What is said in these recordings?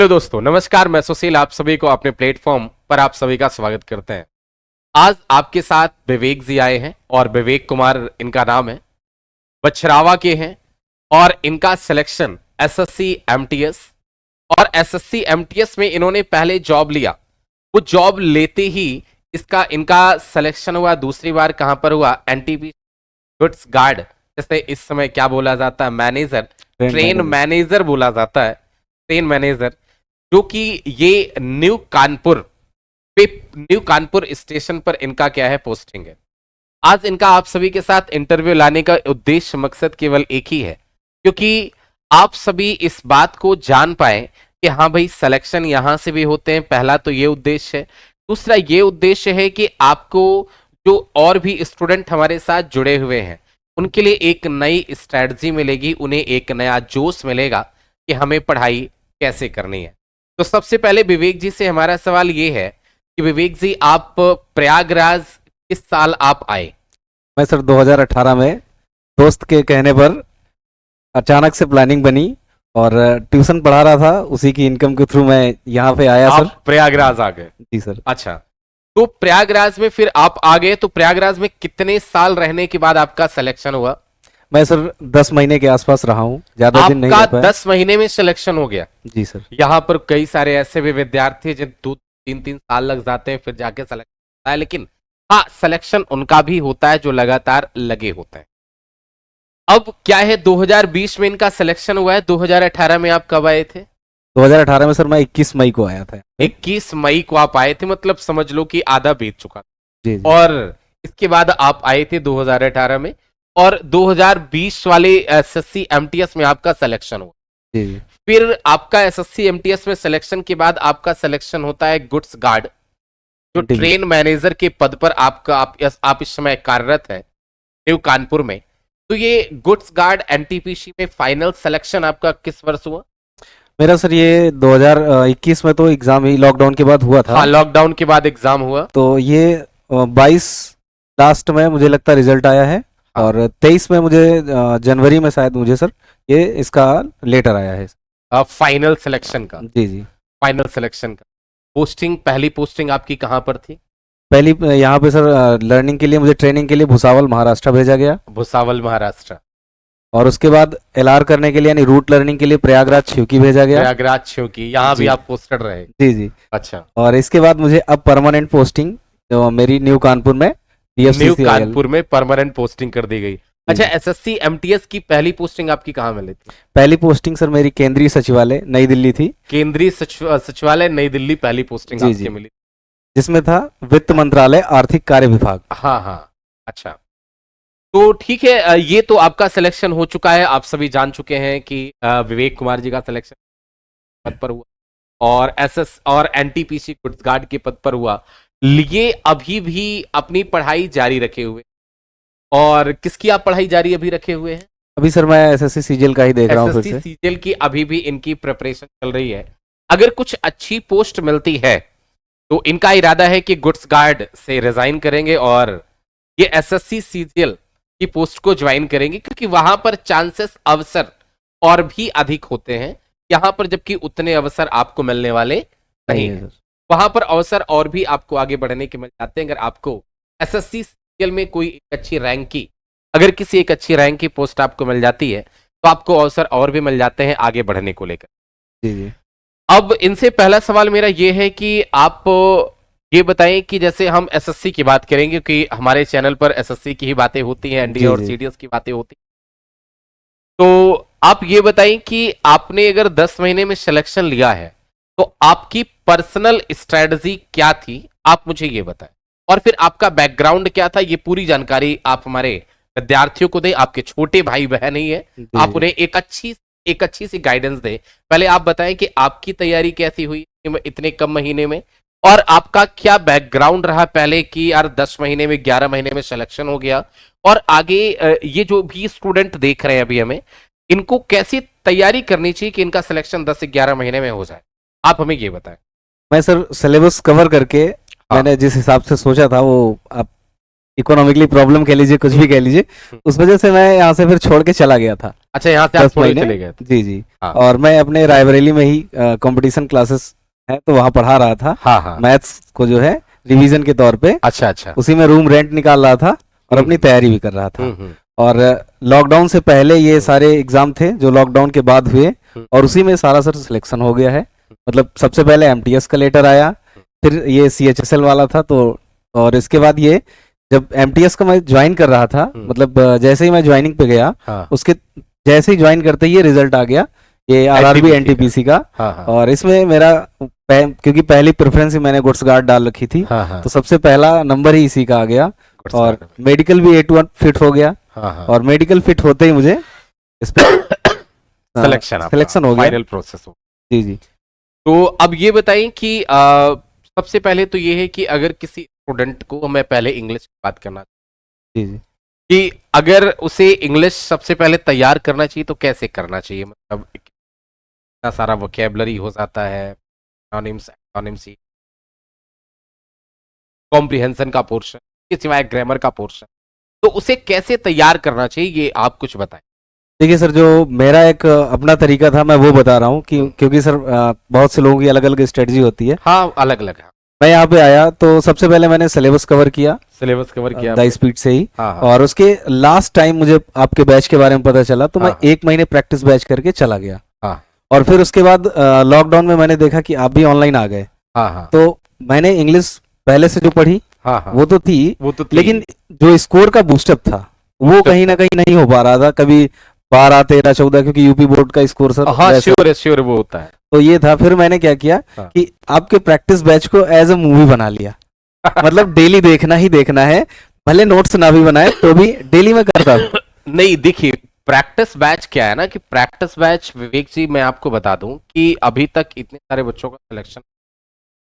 तो दोस्तों नमस्कार, मैं सुशील आप सभी को अपने प्लेटफॉर्म पर आप सभी का स्वागत करते हैं। आज आपके साथ विवेक जी आए हैं और विवेक कुमार इनका नाम है, बछरावा के हैं और इनका सिलेक्शन एसएससी एमटीएस और एसएससी एमटीएस में इन्होंने पहले जॉब लिया। वो जॉब लेते ही इनका सिलेक्शन हुआ। दूसरी बार कहां पर हुआ? एनटीपी गुड्स गार्ड, जैसे इस समय क्या बोला जाता है, मैनेजर, ट्रेन मैनेजर बोला जाता है, ट्रेन मैनेजर, जो कि ये न्यू कानपुर स्टेशन पर इनका क्या है, पोस्टिंग है। आज इनका आप सभी के साथ इंटरव्यू लाने का उद्देश्य मकसद केवल एक ही है, क्योंकि आप सभी इस बात को जान पाए कि हाँ भाई सिलेक्शन यहां से भी होते हैं। पहला तो ये उद्देश्य है। दूसरा ये उद्देश्य है कि आपको जो और भी स्टूडेंट हमारे साथ जुड़े हुए हैं उनके लिए एक नई स्ट्रेटजी मिलेगी, उन्हें एक नया जोश मिलेगा कि हमें पढ़ाई कैसे करनी है। तो सबसे पहले विवेक जी से हमारा सवाल ये है कि विवेक जी, आप प्रयागराज किस साल आप आए? मैं सर 2018 में दोस्त के कहने पर अचानक से प्लानिंग बनी और ट्यूशन पढ़ा रहा था, उसी की इनकम के थ्रू मैं यहाँ पे आया। आप सर प्रयागराज आ गए? जी सर। अच्छा, तो प्रयागराज में फिर आप आ गए, तो प्रयागराज में कितने साल रहने के बाद आपका सिलेक्शन हुआ? मैं सर 10 महीने के आसपास रहा हूँ, ज्यादा दिन नहीं रह आपका पाया। 10 महीने में सिलेक्शन हो गया? जी सर। यहाँ पर कई सारे ऐसे भी विद्यार्थी हैं जिन 2-3 साल लग जाते हैं फिर जाके सिलेक्शन होता है, लेकिन हाँ, सिलेक्शन उनका भी होता है जो लगातार लगे होते हैं। अब क्या है, 2020 में इनका सिलेक्शन हुआ है। 2018 में आप कब आए थे? 2018 में सर मैं 21 मई को आया था। 21 मई को आप आए थे, मतलब समझ लो कि आधा बीत चुका था। जी जी। और इसके बाद आप आए थे 2018 में, और 2020 वाले एसएससी एमटीएस में आपका सिलेक्शन हुआ। जी जी। फिर आपका एसएससी एमटीएस में सिलेक्शन के बाद आपका सिलेक्शन होता है गुड्स गार्ड, जो ट्रेन मैनेजर के पद पर आप इस समय कार्यरत है न्यू कानपुर में। तो ये गुड्स गार्ड एनटीपीसी में फाइनल सिलेक्शन आपका किस वर्ष हुआ? मेरा सर ये 2021 में तो एग्जाम ही लॉकडाउन के बाद हुआ था। हाँ, लॉकडाउन के बाद एग्जाम हुआ। तो ये 22 लास्ट में मुझे लगता रिजल्ट आया है। हाँ। और 23 में मुझे जनवरी में शायद मुझे सर ये इसका लेटर आया है फाइनल सिलेक्शन का। जी जी। फाइनल सिलेक्शन का पोस्टिंग, पहली पोस्टिंग आपकी कहां पर थी? पहली यहाँ पे सर लर्निंग के लिए मुझे ट्रेनिंग के लिए भुसावल महाराष्ट्र भेजा गया। भुसावल महाराष्ट्र। और उसके बाद एलआर करने के लिए यानी रूट लर्निंग के लिए प्रयागराज छ्यूकी भेजा गया। प्रयागराज छ्यूकी, यहाँ भी आप पोस्टेड रहे? जी जी। अच्छा। और इसके बाद मुझे अब परमानेंट पोस्टिंग मेरी न्यू कानपुर में न्यू कानपुर में परमानेंट पोस्टिंग कर दी गई। अच्छा, एसएससी एमटीएस की पहली पोस्टिंग आपकी कहाँ मिली थी? पहली पोस्टिंग सर मेरी केंद्रीय सचिवालय नई दिल्ली थी। केंद्रीय सचिवालय नई दिल्ली पहली पोस्टिंग आपकी मिली, जिसमें था वित्त मंत्रालय आर्थिक कार्य विभाग। हाँ हाँ। अच्छा, तो ठीक है, ये तो आपका सिलेक्शन हो चुका है। आप सभी जान चुके हैं कि विवेक कुमार जी का सिलेक्शन पद पर हुआ और और एनटीपीसी गुड्स गार्ड के पद पर हुआ। ये अभी भी अपनी पढ़ाई जारी रखे हुए, और किसकी आप पढ़ाई जारी अभी रखे हुए हैं? अभी सर मैं एसएससी सीजीएल का ही देख रहा हूँ। फिर से सीजीएल की अभी भी इनकी प्रिपरेशन चल रही है। अगर कुछ अच्छी पोस्ट मिलती है तो इनका इरादा है कि गुड्स गार्ड से रिजाइन करेंगे और ये एसएससी सीजीएल की पोस्ट को ज्वाइन करेंगे, क्योंकि वहां पर चांसेस, अवसर और भी अधिक होते हैं। यहाँ पर जबकि उतने अवसर आपको मिलने वाले नहीं है। वहां पर अवसर और भी आपको आगे बढ़ने के मिल जाते हैं। अगर आपको एसएससी सीजीएल में कोई अच्छी रैंक की, अगर किसी एक अच्छी रैंक की पोस्ट आपको मिल जाती है तो आपको अवसर और भी मिल जाते हैं आगे बढ़ने को लेकर। जी जी। अब इनसे पहला सवाल मेरा ये है कि आप ये बताएं कि जैसे हम एसएससी की बात करेंगे, क्योंकि हमारे चैनल पर एसएससी की ही बातें होती हैं, एनडीए और सीडीएस की बातें होती हैं। तो आप ये बताएं कि आपने अगर 10 महीने में सिलेक्शन लिया है तो आपकी पर्सनल स्ट्रेटजी क्या थी, आप मुझे ये बताएं। और फिर आपका बैकग्राउंड क्या था, ये पूरी जानकारी आप हमारे विद्यार्थियों को दें। आपके छोटे भाई बहन ही है, आप उन्हें एक अच्छी सी गाइडेंस दें। पहले आप बताएं कि आपकी तैयारी कैसी हुई इतने कम महीने में, और आपका क्या बैकग्राउंड रहा पहले कि यार 10 महीने में 11 महीने में सिलेक्शन हो गया, और आगे ये जो भी स्टूडेंट देख रहे हैं अभी हमें, इनको कैसी तैयारी करनी चाहिए कि इनका सिलेक्शन 10 से 11 महीने में हो जाए, आप हमें ये बताएं। मैं सर सिलेबस कवर करके मैंने जिस हिसाब से सोचा था वो आप इकोनॉमिकली प्रॉब्लम कह लीजिए, कुछ भी कह लीजिए, उस वजह से मैं यहाँ से फिर छोड़ के चला गया था। अच्छा, यहाँ से आप 10 छोड़ के महीने। चले गए थे। जी जी। हाँ। और मैं अपने रायबरेली में ही कंपटीशन क्लासेस है तो वहाँ पढ़ा रहा था, हाँ हाँ। मैथ्स को जो है रिवीजन के तौर पे। अच्छा अच्छा। उसी में रूम रेंट निकाल रहा था और अपनी तैयारी भी कर रहा था। और लॉकडाउन से पहले ये सारे एग्जाम थे जो लॉकडाउन के बाद हुए, और उसी में सारा सर सिलेक्शन हो गया है। मतलब सबसे पहले एमटीएस का लेटर आया, फिर ये सीएचएसएल वाला था, तो और इसके बाद ये जब एमटीएस का मैं ज्वाइन कर रहा था, मतलब जैसे ही मैं ज्वाइनिंग पे गया, हाँ। उसके जैसे ही ज्वाइन करते ही ये रिजल्ट आ गया, ये आरआरबी NTPC एनटीपीसी का। हाँ हाँ। और इसमें मेरा क्योंकि पहली प्रेफरेंस ही मैंने गुड्स गार्ड डाल रखी थी, हाँ हाँ। तो सबसे पहला नंबर ही इसी का आ गया। Goods और Guard। मेडिकल भी 8-1 फिट हो गया, हाँ हाँ। और मेडिकल फिट होते ही मुझे इस पे सिलेक्शन हो गया। फाइनल प्रोसेस हो। जी जी। तो अब ये बताएं कि सबसे पहले तो ये है कि अगर किसी स्टूडेंट को, मैं पहले इंग्लिश की बात करना जी जी। कि अगर उसे इंग्लिश सबसे पहले तैयार करना चाहिए तो कैसे करना चाहिए? मतलब इतना सारा वोकैबुलरी हो जाता है, एनोनिम्स, कॉम्प्रिहेंशन का पोर्शन, इसके सिवाय ग्रामर का पोर्शन, तो उसे कैसे तैयार करना चाहिए, ये आप कुछ बताएं। देखिए सर, जो मेरा एक अपना तरीका था मैं वो बता रहा हूँ कि क्योंकि सर बहुत से लोगों की अलग अलग स्ट्रेटजी होती है। हाँ, अलग अलग है। मैं यहाँ पे आया तो सबसे पहले मैंने सिलेबस कवर किया, सिलेबस कवर किया द स्पीड से ही। हाँ हाँ। और उसके लास्ट टाइम मुझे आपके बैच के बारे में पता चला, तो मैं हाँ। 1 महीने प्रैक्टिस बैच करके चला गया। हाँ। और फिर उसके बाद लॉकडाउन में मैंने देखा कि आप भी ऑनलाइन आ गए, हाँ हाँ। तो मैंने इंग्लिश पहले से जो पढ़ी हाँ हाँ। वो तो थी, वो तो लेकिन जो स्कोर का बूस्टअप था वो कहीं ना कहीं नहीं हो पा रहा था। कभी 12, 13, 14, क्योंकि यूपी बोर्ड का स्कोर सर हाँ, वैसे- श्योर वो होता है। तो ये था। फिर मैंने क्या किया हाँ। कि आपके प्रैक्टिस बैच को एज अ मूवी बना लिया। मतलब डेली देखना ही देखना है, भले नोट्स ना भी बनाए तो भी डेली में करता हूँ। नहीं, देखिए प्रैक्टिस बैच क्या है ना, कि प्रैक्टिस बैच, विवेक जी मैं आपको बता दूं कि अभी तक इतने सारे बच्चों का सिलेक्शन,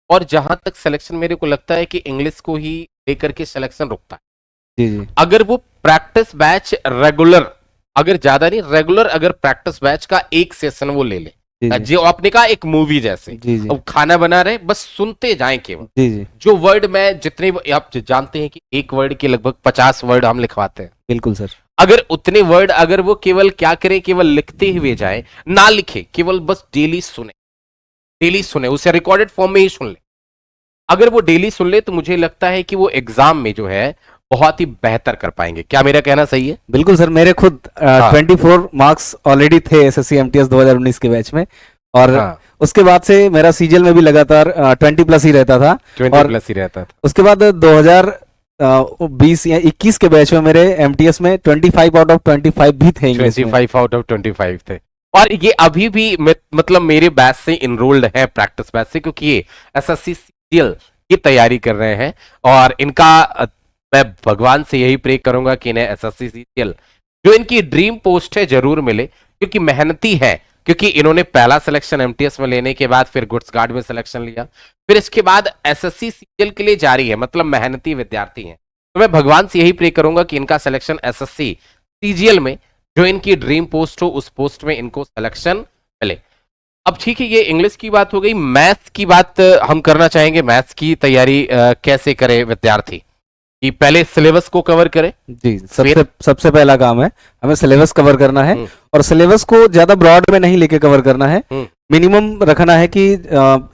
और जहां तक सिलेक्शन मेरे को लगता है कि इंग्लिश को ही लेकर के सिलेक्शन रुकता है। जी जी। अगर वो प्रैक्टिस बैच रेगुलर, अगर ज्यादा नहीं रेगुलर, अगर प्रैक्टिस बैच का एक सेशन वो ले ले, जी जी। जो आपने कहा एक मूवी जैसे, जी जी। अब खाना बना रहे बस सुनते जाएं केवल, जी जी। जो वर्ड में जितने आप जानते हैं कि एक वर्ड के लगभग 50 वर्ड हम लिखवाते हैं, बिल्कुल सर। अगर उतने वर्ड अगर वो केवल क्या करे, केवल लिखते हुए जाए, ना लिखे, केवल बस डेली सुने, उसे रिकॉर्डेड फॉर्म में ही सुन ले, अगर वो डेली सुन ले तो मुझे लगता है कि वो एग्जाम में जो है बहुत ही बेहतर कर पाएंगे। क्या मेरा कहना सही है? बिल्कुल सर, मेरे खुद हाँ। 24 मार्क्स ऑलरेडी थे एसएससी एमटीएस 2019 के बैच में। और हाँ, उसके बाद से मेरा सीजीएल में भी लगातार 20 प्लस ही रहता था। 20 और प्लस ही रहता था। उसके बाद 2020 या 21 के बैच में मेरे एमटीएस में 25 आउट ऑफ 25 भी थे इंग्लिश में। 25 आउट ऑफ 25 थे। और ये अभी भी मतलब मेरे बैच से इनरोल्ड है, प्रैक्टिस बैच से, क्योंकि ये एसएससी सीजीएल की तैयारी कर रहे हैं। और इनका मैं भगवान से यही प्रे करूंगा कि इन्हें एसएससी सीजीएल जो इनकी ड्रीम पोस्ट है जरूर मिले, क्योंकि मेहनती है। क्योंकि इन्होंने पहला सिलेक्शन एमटीएस में लेने के बाद फिर गुड्स गार्ड में सिलेक्शन लिया, फिर इसके बाद एसएससी सीजीएल के लिए जारी है, मतलब मेहनती विद्यार्थी हैं। तो मैं भगवान से यही प्रे करूंगा कि इनका सिलेक्शन एसएससी सीजीएल में जो इनकी ड्रीम पोस्ट हो, उस पोस्ट में इनको सिलेक्शन मिले। अब ठीक है, ये इंग्लिश की बात हो गई। मैथ्स की बात हम करना चाहेंगे। मैथ्स की तैयारी कैसे करे विद्यार्थी? कि पहले सिलेबस को कवर करे। जी, सबसे पहला काम है हमें सिलेबस कवर करना है। और सिलेबस को ज्यादा ब्रॉड में नहीं लेके कवर करना है, मिनिमम रखना है कि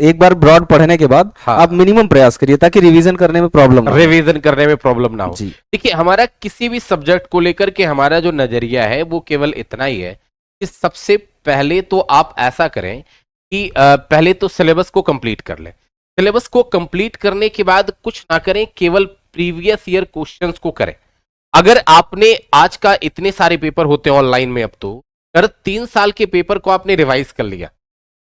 एक बार ब्रॉड पढ़ने के बाद हाँ। आप मिनिमम प्रयास करिए ताकि रिवीजन करने में प्रॉब्लम ना हो। रिवीजन करने में प्रॉब्लम ना हो। जी। देखिए, हमारा किसी भी सब्जेक्ट को लेकर के हमारा जो नजरिया है वो केवल इतना ही है कि सबसे पहले तो आप ऐसा करें कि पहले तो सिलेबस को कंप्लीट कर लें। सिलेबस को कंप्लीट करने के बाद कुछ ना करें, केवल प्रीवियस ईयर क्वेश्चंस को करें। अगर आपने आज का इतने सारे पेपर होते हैं ऑनलाइन में, अब तो अगर 3 साल के पेपर को आपने रिवाइज कर लिया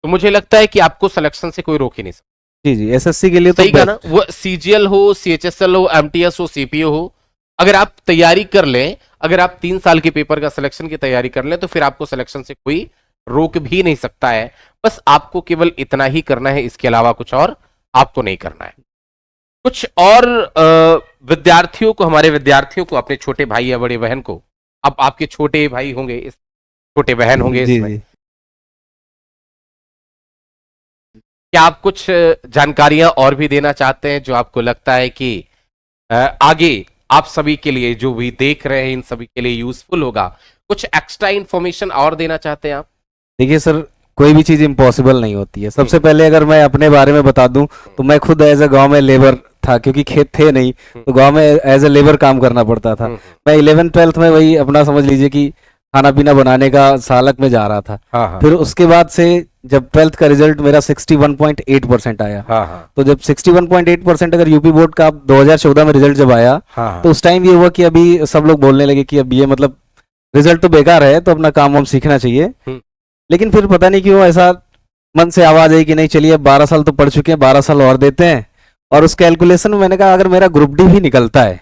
तो मुझे लगता है कि आपको सिलेक्शन से कोई रोक ही नहीं सकता। जी जी, एसएससी के लिए तो सही कहा ना? वो सीजीएल हो, सीएचएसएल हो, एमटीएस हो, सीपीओ हो, अगर आप तैयारी कर लें, अगर आप 3 साल के पेपर का सिलेक्शन की तैयारी कर लें तो फिर आपको सिलेक्शन से कोई रोक भी नहीं सकता है। बस आपको केवल इतना ही करना है, इसके अलावा कुछ और आपको नहीं करना है। कुछ और विद्यार्थियों को, हमारे विद्यार्थियों को, अपने छोटे भाई या बड़े बहन को, अब आपके छोटे भाई होंगे, इस छोटे बहन होंगे जी इसमें, जी। क्या आप कुछ जानकारियां और भी देना चाहते हैं जो आपको लगता है कि आगे आप सभी के लिए जो भी देख रहे हैं इन सभी के लिए यूजफुल होगा, कुछ एक्स्ट्रा इन्फॉर्मेशन और देना चाहते हैं आप? देखिए सर, कोई भी चीज इम्पॉसिबल नहीं होती है। सबसे पहले अगर मैं अपने बारे में बता दूं तो मैं खुद एज ए गांव में लेबर था, क्योंकि खेत थे नहीं, तो गांव में एज ए लेबर काम करना पड़ता था। मैं 11th-12th में वही अपना समझ लीजिए कि खाना पीना बनाने का सालक में जा रहा था। हाँ, फिर उसके बाद से जब 12th का रिजल्ट मेरा 61.8% आया, हाँ, तो जब 61.8% अगर यूपी बोर्ड का 2014 में रिजल्ट जब आया, हाँ, तो उस टाइम ये हुआ कि अभी सब लोग बोलने लगे कि अब ये मतलब रिजल्ट तो बेकार है, तो अपना काम हम सीखना चाहिए। लेकिन फिर पता नहीं क्यों ऐसा मन से आवाज आई कि नहीं चलिए, अब 12 साल तो पढ़ चुके हैं, 12 साल और देते हैं। और उस कैलकुलेशन में मैंने कहा अगर मेरा ग्रुप डी भी निकलता है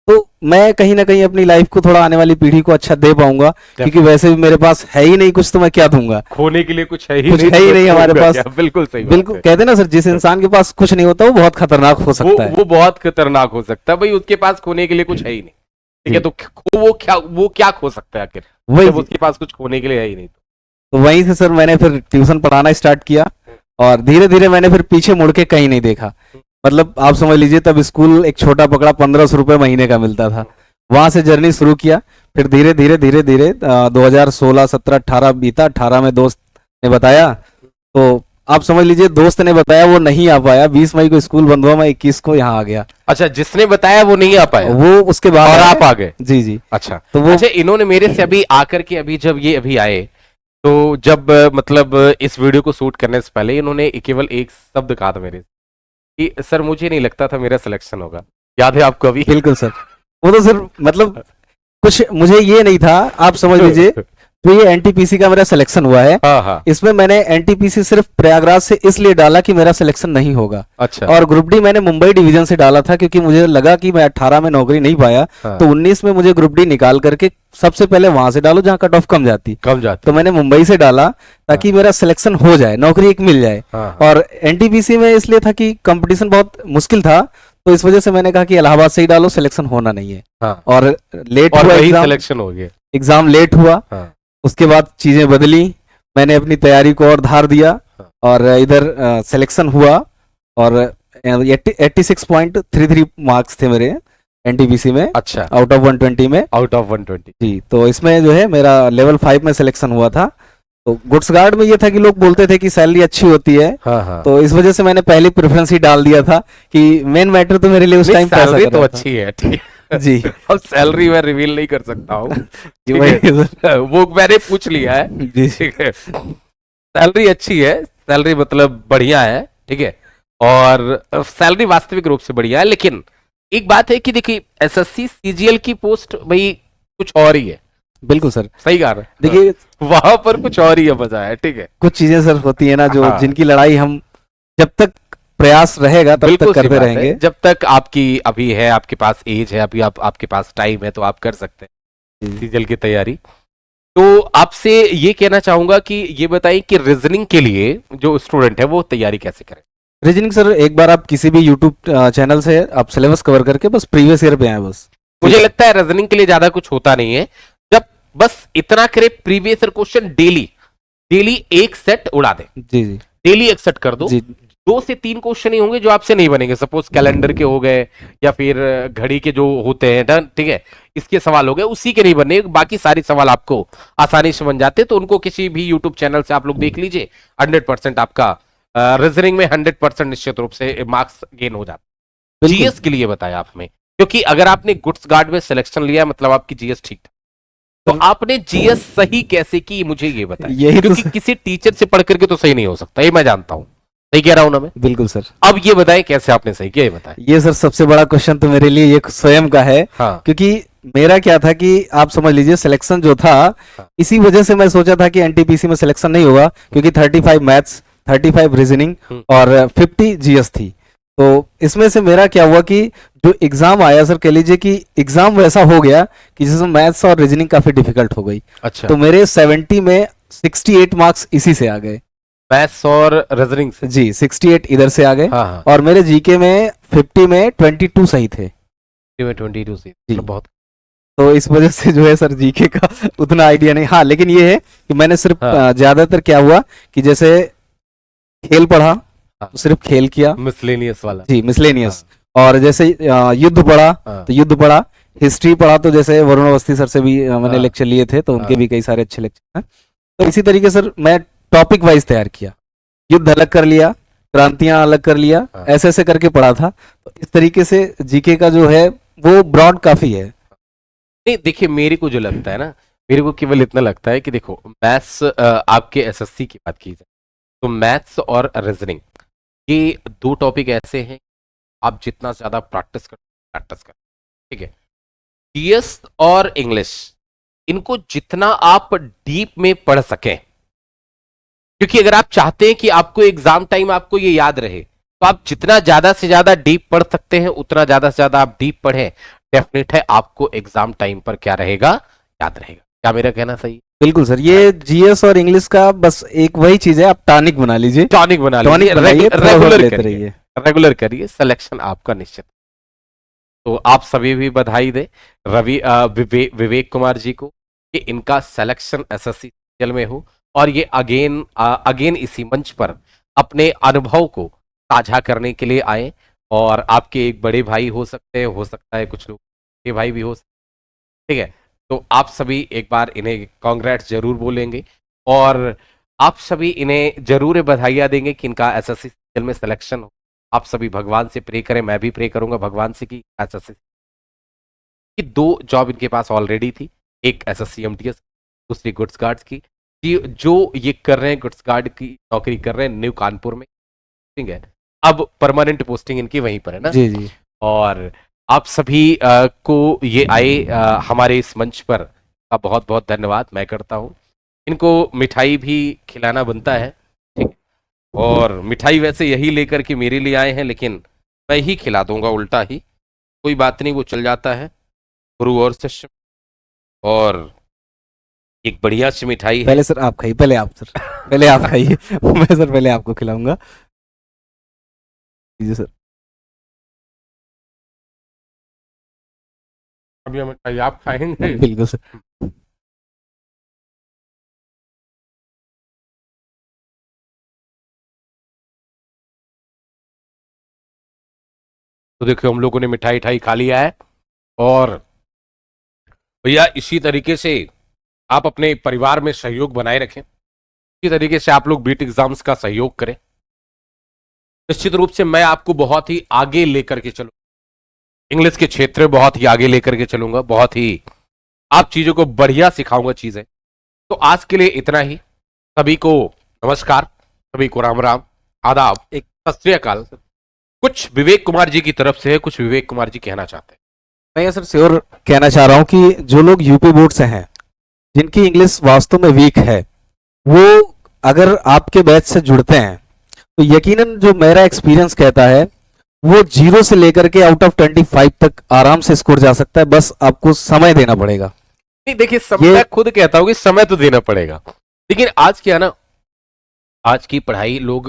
तो मैं कहीं ना कहीं अपनी लाइफ को थोड़ा आने वाली पीढ़ी को अच्छा दे पाऊंगा, क्योंकि वैसे भी मेरे पास है ही नहीं कुछ, तो मैं क्या दूंगा? खोने के लिए कुछ है ही कुछ नहीं, है ही तो नहीं हमारे दूंगा पास। क्या? बिल्कुल सही बात बिल्कुल, है। कहते हैं ना सर, जिस इंसान के पास कुछ नहीं होता वो बहुत खतरनाक हो सकता है। वो बहुत खतरनाक हो सकता है भाई, उसके पास खोने के लिए कुछ है ही नहीं, ठीक है, तो वो क्या खो सकता है आखिर, वही जब उसके पास कुछ खोने के लिए है ही नहीं। तो वहीं से सर मैंने फिर ट्यूशन पढ़ाना स्टार्ट किया, और धीरे धीरे मैंने फिर पीछे मुड़ के कहीं नहीं देखा। मतलब आप समझ लीजिए, तब स्कूल एक छोटा पकड़ा 1500 रुपये महीने का मिलता था, वहां से जर्नी शुरू किया। फिर धीरे धीरे धीरे धीरे 2016, 17, 18 बीता। 18 में दोस्त ने बताया, तो आप समझ लीजिए दोस्त ने बताया, वो नहीं आ पाया। 20 मई को स्कूल बंद हुआ, मैं 21 को यहाँ आ गया। अच्छा, जिसने बताया वो नहीं आ पाया, वो उसके बाद और आप आ गए? जी जी। अच्छा, तो वो अच्छा, इन्होंने मेरे से अभी आकर के जब ये अभी आए, तो जब मतलब इस वीडियो को शूट करने से पहले इन्होंने केवल एक शब्द कहा था मेरे से कि सर मुझे नहीं लगता था मेरा सिलेक्शन होगा। याद है आपको अभी? बिल्कुल सर, वो तो सर मतलब कुछ मुझे ये नहीं था, आप समझ लीजिए। तो ये एनटीपीसी का मेरा सिलेक्शन हुआ है। हाँ, हाँ। इसमें मैंने एनटीपीसी सिर्फ प्रयागराज से इसलिए डाला कि मेरा सिलेक्शन नहीं होगा। अच्छा। और ग्रुप डी मैंने मुंबई डिवीजन से डाला था, क्योंकि मुझे लगा कि मैं 18 में नौकरी नहीं पाया, हाँ। तो 19 में मुझे ग्रुप डी निकाल करके सबसे पहले वहां से डालो जहां कट ऑफ कम जाती। तो मैंने मुंबई से डाला ताकि मेरा सिलेक्शन हो जाए, नौकरी एक मिल जाए। हाँ। और एनटीपीसी में इसलिए था कि कंपटीशन बहुत मुश्किल था, तो इस वजह से मैंने कहा कि इलाहाबाद से ही डालो, सिलेक्शन होना नहीं है। हाँ। और लेट और हुआ वही एग्जाम, सिलेक्शन हो गया। एग्जाम लेट हुआ। हाँ। उसके बाद चीजें बदली, मैंने अपनी तैयारी को और धार दिया, और इधर सिलेक्शन हुआ। और 86.33 मार्क्स थे मेरे एनटीपीसी में। अच्छा, आउट ऑफ 120 में। आउट ऑफ 120 जी, तो इसमें जो है मेरा लेवल 5 में सिलेक्शन हुआ था। तो गुड्स गार्ड में ये था कि लोग बोलते थे कि सैलरी अच्छी होती है, हाँ, हाँ। तो इस वजह से मैंने पहले प्रेफरेंस ही डाल दिया था कि मेन मैटर तो मेरे लिए उस टाइम पैसा सैलरी कर तो रहा था। अच्छी है, ठीक है। जी। अब सैलरी मैं रिवील नहीं कर सकता हूँ, जी, वही वो मैंने पूछ लिया है, जी। ठीक है। सैलरी अच्छी है, सैलरी मतलब बढ़िया है, ठीक है, और सैलरी वास्तविक रूप से बढ़िया है। लेकिन एक बात है कि देखिए, एसएससी सीजीएल की पोस्ट भाई कुछ और ही है। बिल्कुल सर, सही कहा है। देखिए वहां पर कुछ और ही मजा है, ठीक है। कुछ चीजें सर होती है ना, जो हाँ। जिनकी लड़ाई हम जब तक प्रयास रहेगा तब बिल्कुल तक सही करते बात है। रहेंगे। जब तक आपकी अभी है, आपके पास एज है, अभी आपके पास टाइम है, तो आप कर सकते हैं सीजीएल की तैयारी। तो आपसे ये कहना चाहूंगा कि ये बताइए कि रीजनिंग के लिए जो स्टूडेंट है वो तैयारी कैसे करें? रीजनिंग सर, एक बार आप किसी भी यूट्यूब चैनल से आप सिलेबस कवर करके बस प्रीवियस ईयर पे आए बस। मुझे लगता है रीजनिंग के लिए ज्यादा कुछ होता नहीं है, जब बस इतना करे प्रीवियस ईयर क्वेश्चन डेली एक सेट उड़ा दे। जी जी, डेली एक सेट कर दो। जी 2 से 3 क्वेश्चन ही होंगे जो आपसे नहीं बनेंगे, सपोज कैलेंडर के हो गए या फिर घड़ी के जो होते हैं, ठीक है, इसके सवाल हो गए, उसी के नहीं बने, बाकी सारे सवाल आपको आसानी से बन जाते। तो उनको किसी भी यूट्यूब चैनल से आप लोग देख लीजिए, 100% आपका रीजनिंग में 100% निश्चित रूप से मार्क्स गेन हो जाता है। जीएस के लिए बताया आपने, क्योंकि अगर आपने गुड्स गार्ड में सिलेक्शन लिया मतलब आपकी जीएस ठीक था, तो आपने जीएस सही कैसे की मुझे ये बताया। यही तो क्योंकि किसी टीचर से पढ़ करके तो सही नहीं हो सकता, ये मैं जानता हूं, सही कह रहा हूं ना मैं? बिल्कुल सर। अब ये बताएं कैसे आपने सही किया, ये बताएं। ये सर सबसे बड़ा क्वेश्चन तो मेरे लिए ये स्वयं का है। हाँ। क्योंकि मेरा क्या था कि आप समझ लीजिए सिलेक्शन जो था, इसी वजह से मैं सोचा था कि एनटीपीसी में सिलेक्शन नहीं होगा, क्योंकि 35 मैथ्स, 35 रीजनिंग और 50 जीएस थी। तो इसमें से मेरा क्या हुआ कि जो एग्जाम आया सर, कह लीजिए कि एग्जाम वैसा हो गया कि जिसमें मैथ्स और रीजनिंग काफी डिफिकल्ट हो गई। अच्छा। तो मेरे 70 में 68 मार्क्स इसी से आ गए, मैथ्स और रीजनिंग से। जी 68 इधर से आ गए। हाँ, हाँ। और मेरे जीके में 50 में 22 सही थे। 22 से जी। बहुत। तो इस वजह से जो है सर जीके का उतना आइडिया नहीं। हाँ, लेकिन ये है कि मैंने सिर्फ हाँ। ज्यादातर क्या हुआ कि जैसे खेल पढ़ा तो सिर्फ खेल किया, मिसलेनियस वाला। जी मिसलेनियस। और जैसे युद्ध पढ़ा हाँ। तो युद्ध पढ़ा, हिस्ट्री पढ़ा तो जैसे वरुण अवस्थी सर से भी मैंने हाँ। लेक्चर लिए थे, तो उनके हाँ। भी कई सारे अच्छे लेक्चर हैं। तो इसी तरीके से मैं टॉपिक वाइज तैयार किया, युद्ध अलग कर लिया, क्रांतियां अलग कर लिया, हाँ। ऐसे ऐसे करके पढ़ा था। तो इस तरीके से जीके का जो है वो ब्रॉड काफी है। नहीं देखिए, मेरे को जो लगता है ना, मेरे को केवल इतना लगता है कि देखो, मैथ्स आपके एसएससी की बात की जाए तो मैथ्स और रीजनिंग, ये दो टॉपिक ऐसे हैं, आप जितना ज्यादा प्रैक्टिस कर, ठीक है। जीएस और इंग्लिश, इनको जितना आप डीप में पढ़ सकें, क्योंकि अगर आप चाहते हैं कि आपको एग्जाम टाइम आपको ये याद रहे, तो आप जितना ज्यादा से ज्यादा डीप पढ़ सकते हैं, उतना ज्यादा से ज्यादा आप डीप पढ़ें, डेफिनेट है आपको एग्जाम टाइम पर क्या रहेगा, याद रहेगा। क्या मेरा कहना सही है? बिल्कुल सर, ये जीएस और इंग्लिश का बस एक वही चीज है, आप टॉनिक बना लीजिए, टॉनिक बना टॉनिक लीजिए, बनाइए, रेगुलर लेते करिए, रहिए। रेगुलर करिए, सिलेक्शन आपका निश्चित। तो आप सभी भी बधाई दे विवेक कुमार जी को कि इनका सिलेक्शन एसएससी में हो, और ये अगेन इसी मंच पर अपने अनुभव को साझा करने के लिए आए। और आपके एक बड़े भाई हो सकता है कुछ लोग के भाई भी हो सकते, ठीक है। तो आप सभी एक बार इन्हें कांग्रेट्स जरूर बोलेंगे, और आप सभी इन्हें जरूर बधाइयां देंगे कि इनका एसएससी में सिलेक्शन हो। आप सभी भगवान से प्रे करें, मैं भी प्रे करूंगा भगवान से कि एसएससी की 2 जॉब इनके पास ऑलरेडी थी, एक एसएससी एमटीएस, दूसरी गुड्स गार्ड्स की। जो ये कर रहे हैं, गुड्स गार्ड की नौकरी कर रहे हैं न्यू कानपुर में, ठीक है। अब परमानेंट पोस्टिंग इनकी वहीं पर है ना। जी जी। और आप सभी को ये आए हमारे इस मंच पर का बहुत बहुत धन्यवाद मैं करता हूँ। इनको मिठाई भी खिलाना बनता है, ठीक है। और मिठाई वैसे यही लेकर के मेरे लिए आए हैं, लेकिन मैं ही खिला दूंगा उल्टा ही, कोई बात नहीं, वो चल जाता है, गुरु और शिष्य। और एक बढ़िया सी मिठाई है। पहले सर आप खाइए, पहले आप सर, पहले आप खाइए मैं सर पहले आपको खिलाऊंगा। जी सर। अभी हम मिठाई आप खाएंगे। बिल्कुल सर। तो देखियो, हम लोगों ने मिठाई ठाई खा लिया है, और भैया इसी तरीके से आप अपने परिवार में सहयोग बनाए रखें, इसी तरीके से आप लोग बीट एग्जाम्स का सहयोग करें। निश्चित रूप से मैं आपको बहुत ही आगे लेकर के चलूंगा, इंग्लिश के क्षेत्र में बहुत ही आगे लेकर के चलूंगा, बहुत ही आप चीजों को बढ़िया सिखाऊंगा चीजें। तो आज के लिए इतना ही। सभी को नमस्कार, सभी को राम राम, आदाब, एक सत श्री अकाल। कुछ विवेक कुमार जी की तरफ से है, कुछ विवेक कुमार जी कहना चाहते हैं। मैं ये सर श्योर कहना चाह रहा हूँ कि जो लोग यूपी बोर्ड से हैं, जिनकी इंग्लिश वास्तव में वीक है, वो अगर आपके बैच से जुड़ते हैं तो यकीनन जो मेरा एक्सपीरियंस कहता है, वो 0 से लेकर के आउट ऑफ 25 तक आराम से स्कोर जा सकता है, बस आपको समय देना पड़ेगा। नहीं देखिए, समय मैं खुद कहता हूँ कि समय तो देना पड़ेगा, लेकिन आज क्या ना, आज की पढ़ाई लोग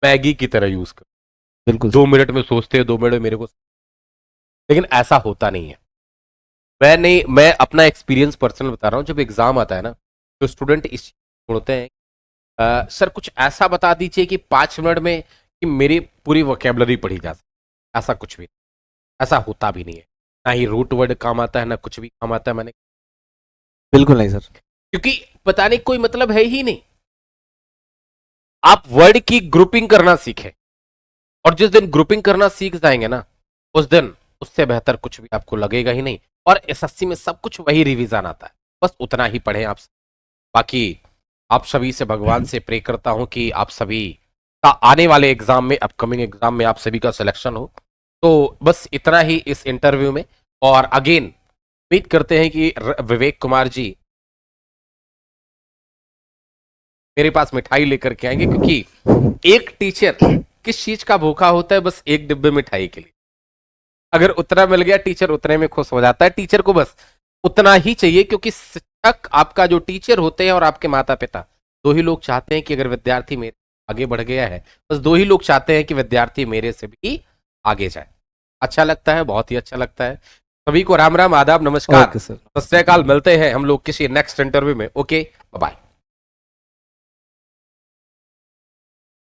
मैगी की तरह यूज कर, बिल्कुल 2 मिनट में सोचते हैं, 2 मिनट में मेरे को, लेकिन ऐसा होता नहीं है। मैं अपना एक्सपीरियंस पर्सनल बता रहा हूँ। जब एग्जाम आता है ना, तो स्टूडेंट इस ढूंढते हैं, सर कुछ ऐसा बता दीजिए कि 5 मिनट में कि मेरी पूरी वोकैबुलरी पढ़ी जा सके। ऐसा कुछ भी, ऐसा होता भी नहीं है, ना ही रूट वर्ड काम आता है, ना कुछ भी काम आता है। मैंने बिल्कुल नहीं सर, क्योंकि पता नहीं, कोई मतलब है ही नहीं। आप वर्ड की ग्रुपिंग करना सीखें, और जिस दिन ग्रुपिंग करना सीख जाएंगे ना, उस दिन उससे बेहतर कुछ भी आपको लगेगा ही नहीं। और एसएससी में सब कुछ वही रिवीजन आता है, बस उतना ही पढ़ें आप। बाकी आप सभी से भगवान से प्रे करता हूं कि आप सभी का आने वाले एग्जाम में, अपकमिंग एग्जाम में आप सभी का सिलेक्शन हो। तो बस इतना ही इस इंटरव्यू में। और अगेन उम्मीद करते हैं कि विवेक कुमार जी मेरे पास मिठाई लेकर के आएंगे, क्योंकि एक टीचर किस चीज का भूखा होता है? बस एक डिब्बे मिठाई के लिए। अगर उतना मिल गया, टीचर उतने में खुश हो जाता है। टीचर को बस उतना ही चाहिए, क्योंकि शिक्षक, आपका जो टीचर होते हैं और आपके माता पिता, 2 ही लोग चाहते हैं कि अगर विद्यार्थी मेरे आगे बढ़ गया है, बस 2 ही लोग चाहते हैं कि विद्यार्थी मेरे से भी आगे जाए। अच्छा लगता है, बहुत ही अच्छा लगता है। सभी को राम राम, आदाब, नमस्कार, ओके सर। सत श्री अकाल। मिलते हैं हम लोग किसी नेक्स्ट इंटरव्यू में। Okay, bye bye.